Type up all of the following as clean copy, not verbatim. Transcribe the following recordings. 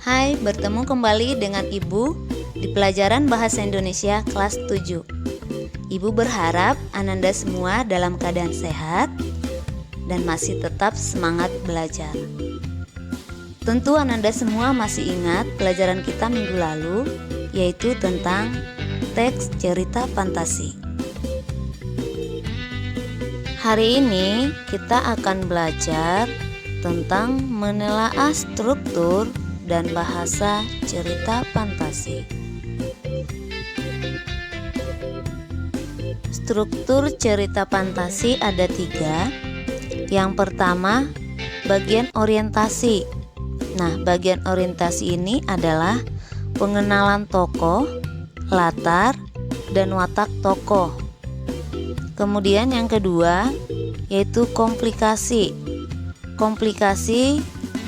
Hai, bertemu kembali dengan Ibu di pelajaran Bahasa Indonesia kelas 7. Ibu berharap Ananda semua dalam keadaan sehat dan masih tetap semangat belajar. Tentu Ananda semua masih ingat pelajaran kita minggu lalu, yaitu tentang teks cerita fantasi. Hari ini kita akan belajar tentang menelaah struktur dan bahasa cerita fantasi. Struktur cerita fantasi ada 3. Yang pertama, bagian orientasi. Nah, bagian orientasi ini adalah pengenalan tokoh, latar, dan watak tokoh. Kemudian yang kedua, yaitu komplikasi. Komplikasi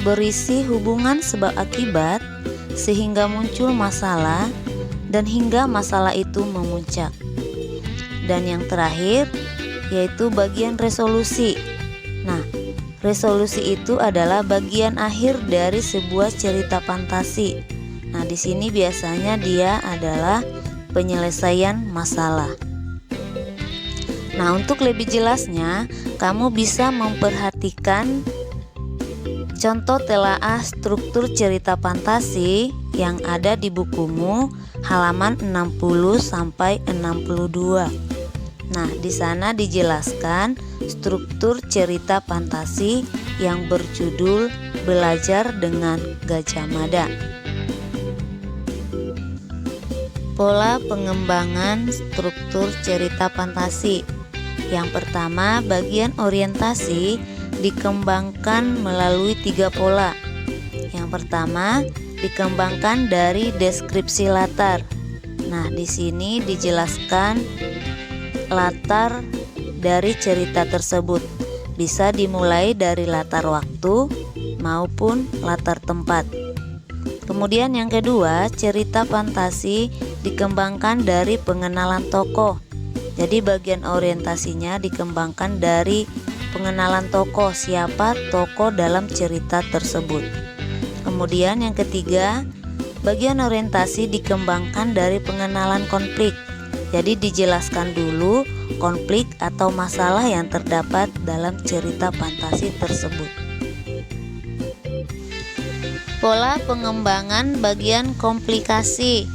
berisi hubungan sebab akibat sehingga muncul masalah dan hingga masalah itu memuncak. Dan yang terakhir yaitu bagian resolusi. Nah, resolusi itu adalah bagian akhir dari sebuah cerita fantasi. Nah, di sini biasanya dia adalah penyelesaian masalah. Nah, untuk lebih jelasnya, kamu bisa memperhatikan contoh telaah struktur cerita fantasi yang ada di bukumu halaman 60 sampai 62. Nah, di sana dijelaskan struktur cerita fantasi yang berjudul Belajar dengan Gajah Mada. Pola pengembangan struktur cerita fantasi. Yang pertama, bagian orientasi dikembangkan melalui 3 pola. Yang pertama, dikembangkan dari deskripsi latar. Nah, di sini dijelaskan latar dari cerita tersebut. Bisa dimulai dari latar waktu maupun latar tempat. Kemudian yang kedua, cerita fantasi dikembangkan dari pengenalan tokoh. Jadi bagian orientasinya dikembangkan dari pengenalan tokoh, siapa tokoh dalam cerita tersebut. Kemudian yang ketiga, bagian orientasi dikembangkan dari pengenalan konflik. Jadi dijelaskan dulu konflik atau masalah yang terdapat dalam cerita fantasi tersebut. Pola pengembangan bagian komplikasi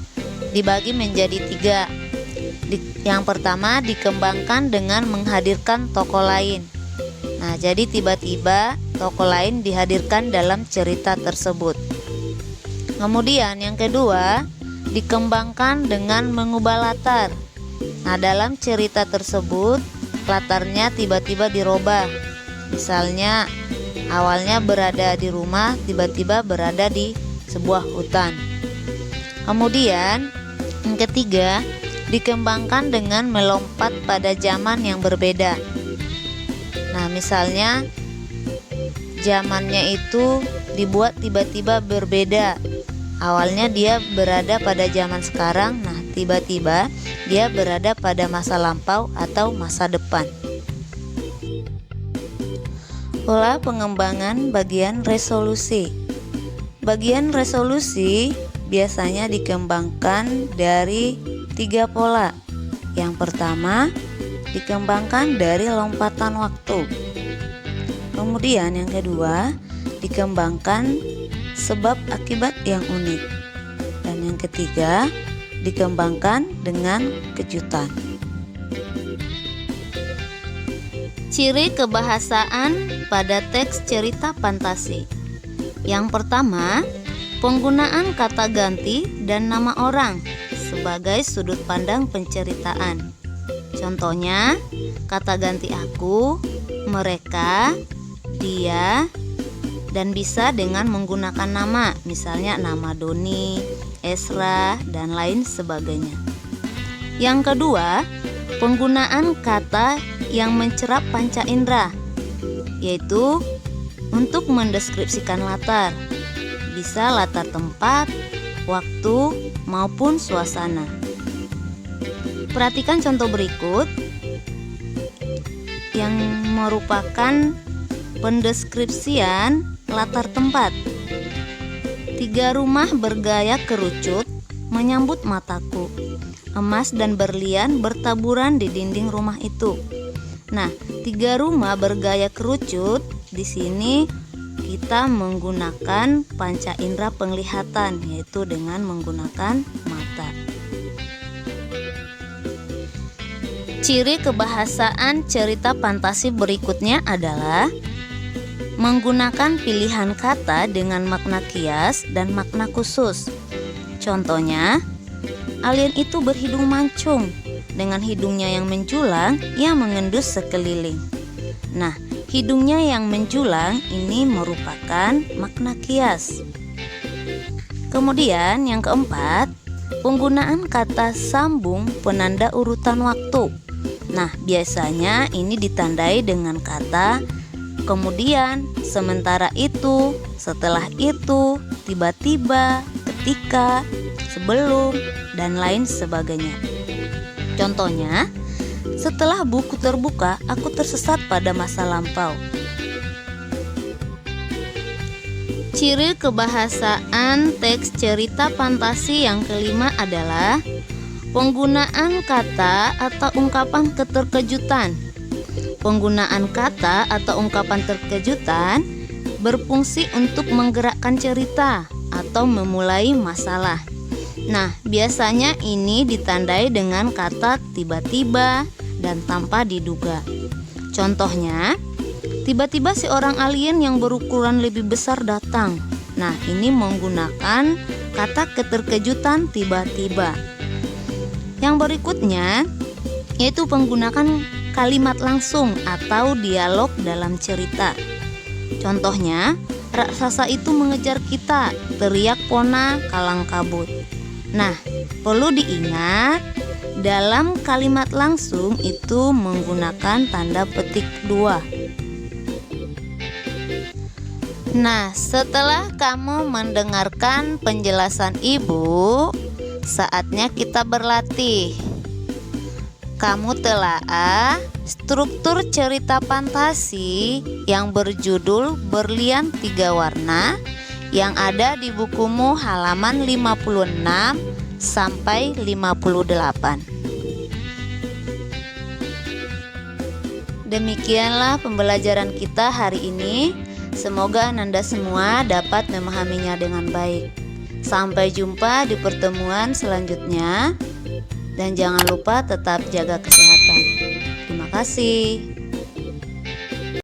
dibagi menjadi 3. Yang pertama, dikembangkan dengan menghadirkan tokoh lain. Nah, jadi tiba-tiba tokoh lain dihadirkan dalam cerita tersebut. Kemudian yang kedua, dikembangkan dengan mengubah latar. Nah, dalam cerita tersebut latarnya tiba-tiba dirubah. Misalnya awalnya berada di rumah, tiba-tiba berada di sebuah hutan. Kemudian yang ketiga, dikembangkan dengan melompat pada zaman yang berbeda. Nah, misalnya zamannya itu dibuat tiba-tiba berbeda. Awalnya dia berada pada zaman sekarang, nah tiba-tiba dia berada pada masa lampau atau masa depan. Pola pengembangan bagian resolusi. Bagian resolusi biasanya dikembangkan dari 3 pola. Yang pertama, dikembangkan dari lompatan waktu. Kemudian yang kedua, dikembangkan sebab akibat yang unik. Dan yang ketiga, dikembangkan dengan kejutan. Ciri kebahasaan pada teks cerita fantasi. Yang pertama, penggunaan kata ganti dan nama orang sebagai sudut pandang penceritaan. Contohnya, kata ganti aku, mereka, dia, dan bisa dengan menggunakan nama, misalnya nama Doni, Esra, dan lain sebagainya. Yang kedua, penggunaan kata yang mencerap panca indera, yaitu untuk mendeskripsikan latar. Bisa latar tempat, waktu, maupun suasana. Perhatikan contoh berikut yang merupakan pendeskripsian latar tempat. 3 rumah bergaya kerucut menyambut mataku. Emas dan berlian bertaburan di dinding rumah itu. Nah, 3 rumah bergaya kerucut di sini kita menggunakan panca indera penglihatan, yaitu dengan menggunakan mata. Ciri kebahasaan cerita fantasi berikutnya adalah menggunakan pilihan kata dengan makna kias dan makna khusus. Contohnya, alien itu berhidung mancung. Dengan hidungnya yang menjulang, ia mengendus sekeliling. Nah, hidungnya yang menjulang ini merupakan makna kias. Kemudian yang keempat, penggunaan kata sambung penanda urutan waktu. Nah, biasanya ini ditandai dengan kata kemudian, sementara itu, setelah itu, tiba-tiba, ketika, sebelum, dan lain sebagainya. Contohnya, setelah buku terbuka, aku tersesat pada masa lampau. Ciri kebahasaan teks cerita fantasi yang kelima adalah penggunaan kata atau ungkapan keterkejutan. Penggunaan kata atau ungkapan terkejutan berfungsi untuk menggerakkan cerita atau memulai masalah. Nah, biasanya ini ditandai dengan kata tiba-tiba dan tanpa diduga. Contohnya, tiba-tiba seorang alien yang berukuran lebih besar datang. Nah, ini menggunakan kata keterkejutan tiba-tiba. Yang berikutnya yaitu penggunaan kalimat langsung atau dialog dalam cerita. Contohnya, raksasa itu mengejar kita, teriak Pona kalang kabut. Nah, perlu diingat, dalam kalimat langsung itu menggunakan tanda petik 2. Nah, setelah kamu mendengarkan penjelasan ibu, saatnya kita berlatih. Kamu telaah struktur cerita fantasi yang berjudul Berlian 3 Warna yang ada di bukumu halaman 56 sampai 58. Demikianlah pembelajaran kita hari ini. Semoga Ananda semua dapat memahaminya dengan baik. Sampai jumpa di pertemuan selanjutnya. Dan jangan lupa tetap jaga kesehatan. Terima kasih.